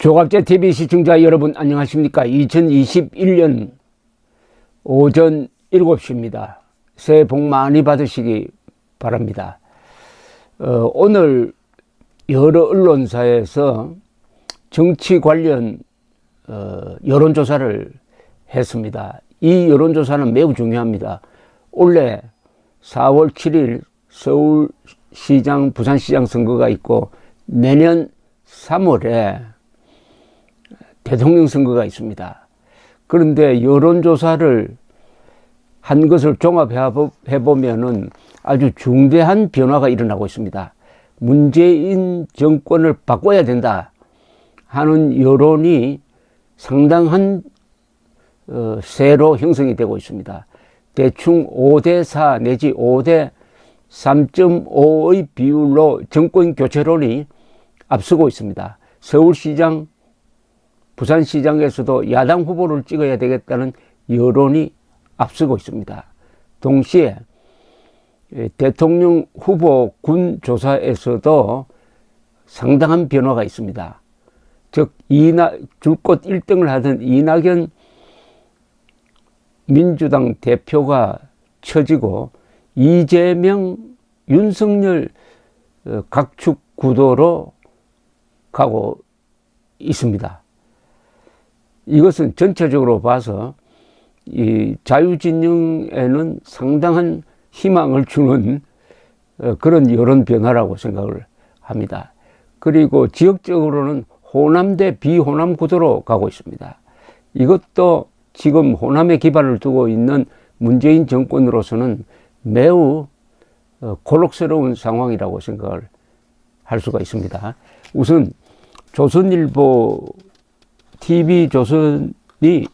조갑제 TV 시청자 여러분 안녕하십니까. 2021년 오전 7시입니다. 새해 복 많이 받으시기 바랍니다. 오늘 여러 언론사에서 정치 관련 여론조사를 했습니다. 이 여론조사는 매우 중요합니다. 올해 4월 7일 서울시장, 부산시장 선거가 있고 내년 3월에 대통령 선거가 있습니다. 그런데 여론조사를 한 것을 종합해 보면은 아주 중대한 변화가 일어나고 있습니다. 문재인 정권을 바꿔야 된다 하는 여론이 상당한 세로 형성이 되고 있습니다. 대충 5대4 내지 5대 3.5의 비율로 정권 교체론이 앞서고 있습니다. 서울시장, 부산시장에서도 야당 후보를 찍어야 되겠다는 여론이 앞서고 있습니다. 동시에 대통령 후보 군 조사에서도 상당한 변화가 있습니다. 즉 줄곧 1등을 하던 이낙연 민주당 대표가 처지고 이재명, 윤석열 각축 구도로 가고 있습니다. 이것은 전체적으로 봐서 이 자유진영에는 상당한 희망을 주는 그런 여론 변화라고 생각을 합니다. 그리고 지역적으로는 호남 대 비호남 구도로 가고 있습니다. 이것도 지금 호남에 기반을 두고 있는 문재인 정권으로서는 매우 곤혹스러운 상황이라고 생각을 할 수가 있습니다. 우선 조선일보 TV조선이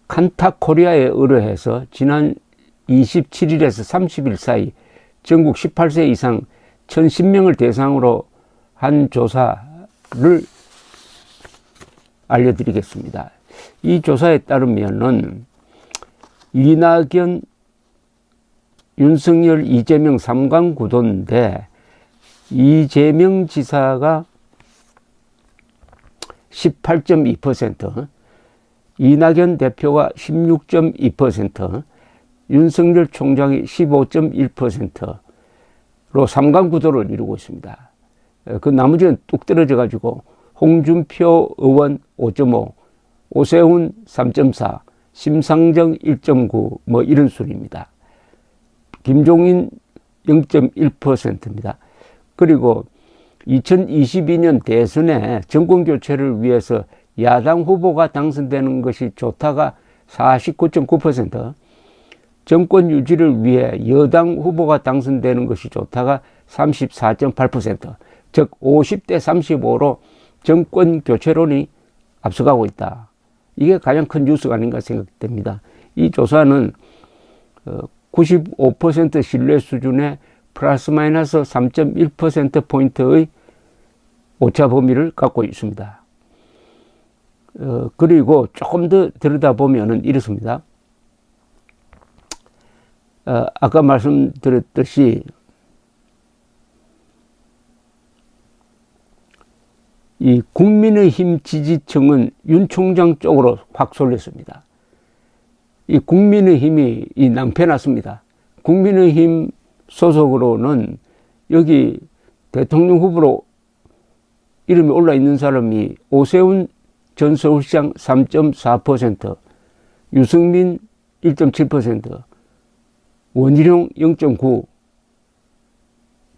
칸타코리아에 의뢰해서 지난 27일에서 30일 사이 전국 18세 이상 1010명을 대상으로 한 조사를 알려드리겠습니다. 이 조사에 따르면은 이낙연, 윤석열, 이재명 3강 구도인데 이재명 지사가 18.2%, 이낙연 대표가 16.2%, 윤석열 총장이 15.1%로 3강 구도를 이루고 있습니다. 그 나머지는 뚝 떨어져 가지고 홍준표 의원 5.5, 오세훈 3.4, 심상정 1.9 뭐 이런 순입니다. 김종인 0.1%입니다. 그리고 2022년 대선에 정권교체를 위해서 야당 후보가 당선되는 것이 좋다가 49.9%, 정권 유지를 위해 여당 후보가 당선되는 것이 좋다가 34.8%, 즉 50대 35로 정권 교체론이 앞서가고 있다. 이게 가장 큰 뉴스가 아닌가 생각됩니다. 이 조사는 95% 신뢰 수준의 플러스 마이너스 3.1%포인트의 오차 범위를 갖고 있습니다. 그리고 조금 더 들여다보면 이렇습니다. 아까 말씀드렸듯이 이 국민의힘 지지층은 윤 총장 쪽으로 확 쏠렸습니다. 이 국민의힘이 낭패 났습니다. 국민의힘 소속으로는 여기 대통령 후보로 이름이 올라 있는 사람이 오세훈 전 서울시장 3.4%, 유승민 1.7%, 원희룡 0.9%,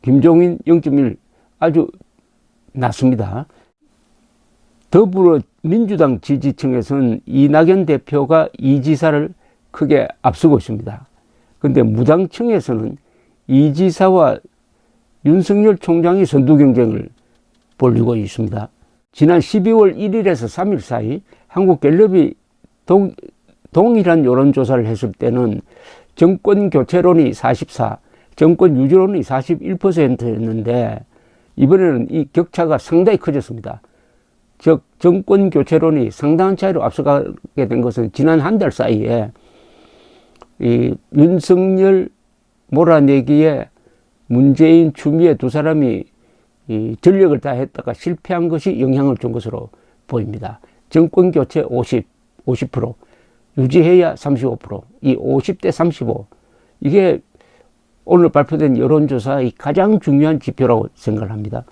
김종인 0.1%, 아주 낮습니다. 더불어민주당 지지층에서는 이낙연 대표가 이 지사를 크게 앞서고 있습니다. 그런데 무당층에서는 이 지사와 윤석열 총장이 선두 경쟁을 벌이고 있습니다. 지난 12월 1일에서 3일 사이 한국갤럽이 동일한 여론조사를 했을 때는 정권 교체론이 44, 정권 유지론이 41%였는데 이번에는 이 격차가 상당히 커졌습니다. 즉 정권 교체론이 상당한 차이로 앞서가게 된 것은 지난 한 달 사이에 이 윤석열 몰아내기에 문재인, 추미애 두 사람이 이 전력을 다했다가 실패한 것이 영향을 준 것으로 보입니다. 정권 교체 50%, 유지해야 35%, 이 50대 35, 이게 오늘 발표된 여론조사의 가장 중요한 지표라고 생각을 합니다.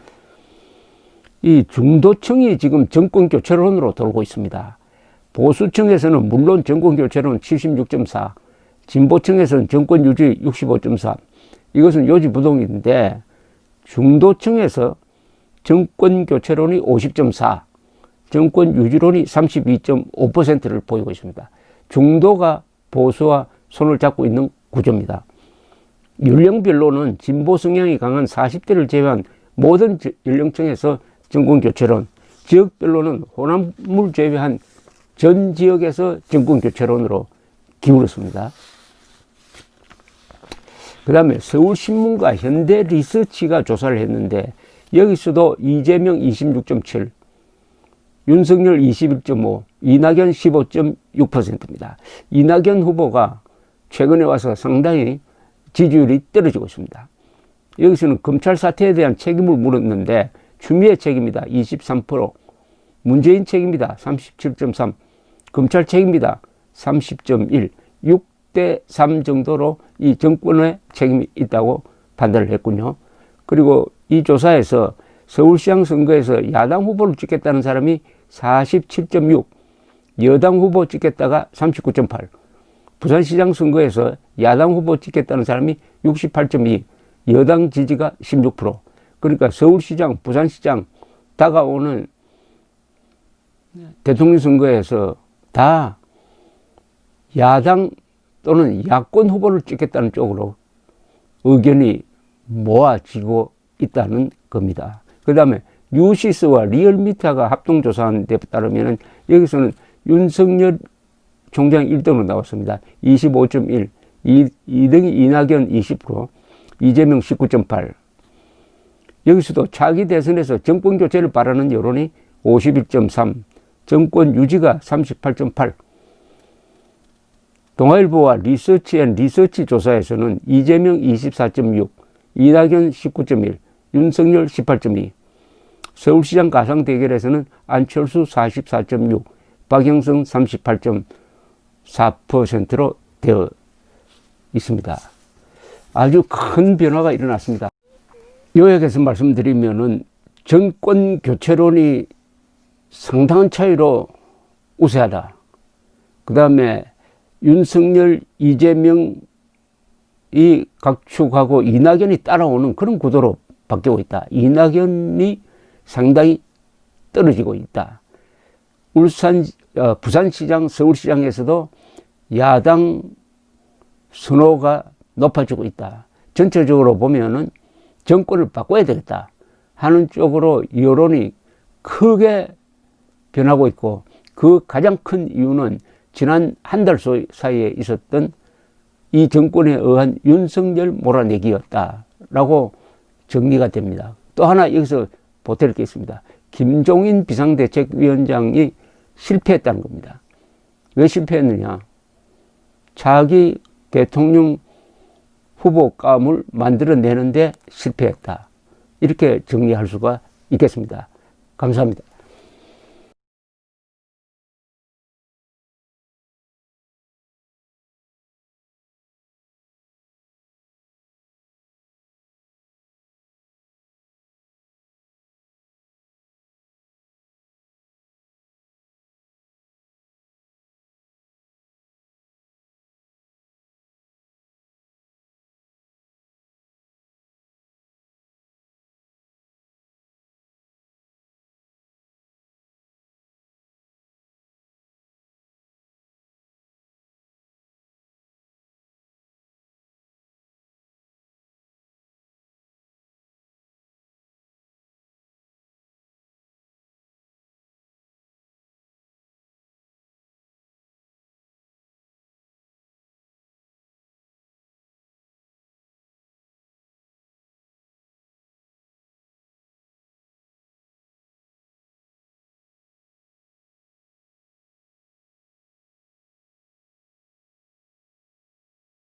이 중도층이 지금 정권 교체론으로 돌고 있습니다. 보수층에서는 물론 정권 교체론 76.4, 진보층에서는 정권 유지 65.4, 이것은 요지부동인데 중도층에서 정권 교체론이 50.4, 정권 유지론이 32.5%를 보이고 있습니다. 중도가 보수와 손을 잡고 있는 구조입니다. 연령별로는 진보 성향이 강한 40대를 제외한 모든 연령층에서 정권 교체론, 지역별로는 호남을 제외한 전 지역에서 정권 교체론으로 기울었습니다. 그 다음에 서울신문과 현대리서치가 조사를 했는데 여기서도 이재명 26.7, 윤석열 21.5, 이낙연 15.6%입니다. 이낙연 후보가 최근에 와서 상당히 지지율이 떨어지고 있습니다. 여기서는 검찰 사태에 대한 책임을 물었는데 추미애 책임이다 23%, 문재인 책임이다 37.3%, 검찰 책임이다 30.1%, 6대 3 정도로 이 정권의 책임이 있다고 판단을 했군요. 그리고 이 조사에서 서울시장 선거에서 야당 후보를 찍겠다는 사람이 47.6, 여당 후보 찍겠다가 39.8, 부산시장 선거에서 야당 후보 찍겠다는 사람이 68.2, 여당 지지가 16%. 그러니까 서울시장, 부산시장 다가오는 대통령 선거에서 다 야당 또는 야권 후보를 찍겠다는 쪽으로 의견이 모아지고 있다는 겁니다. 그 다음에 뉴시스와 리얼미터가 합동조사한 데 따르면 여기서는 윤석열 총장 1등으로 나왔습니다. 25.1, 2등이 이낙연 20%, 이재명 19.8. 여기서도 차기 대선에서 정권 교체를 바라는 여론이 51.3, 정권 유지가 38.8. 동아일보와 리서치 조사에서는 이재명 24.6, 이낙연 19.1, 윤석열 18.2. 서울시장 가상 대결에서는 안철수 44.6, 박영선 38.4%로 되어 있습니다. 아주 큰 변화가 일어났습니다. 요약해서 말씀드리면은 정권 교체론이 상당한 차이로 우세하다. 그 다음에 윤석열, 이재명이 각축하고 이낙연이 따라오는 그런 구도로 바뀌고 있다. 이낙연이 상당히 떨어지고 있다. 부산시장, 서울시장에서도 야당 선호가 높아지고 있다. 전체적으로 보면은 정권을 바꿔야 되겠다 하는 쪽으로 여론이 크게 변하고 있고, 그 가장 큰 이유는 지난 한 달 사이에 있었던 이 정권에 의한 윤석열 몰아내기였다라고 정리가 됩니다. 또 하나 여기서 보탤 게 있습니다. 김종인 비상대책위원장이 실패했다는 겁니다. 왜 실패했느냐? 자기 대통령 후보감을 만들어내는데 실패했다. 이렇게 정리할 수가 있겠습니다. 감사합니다.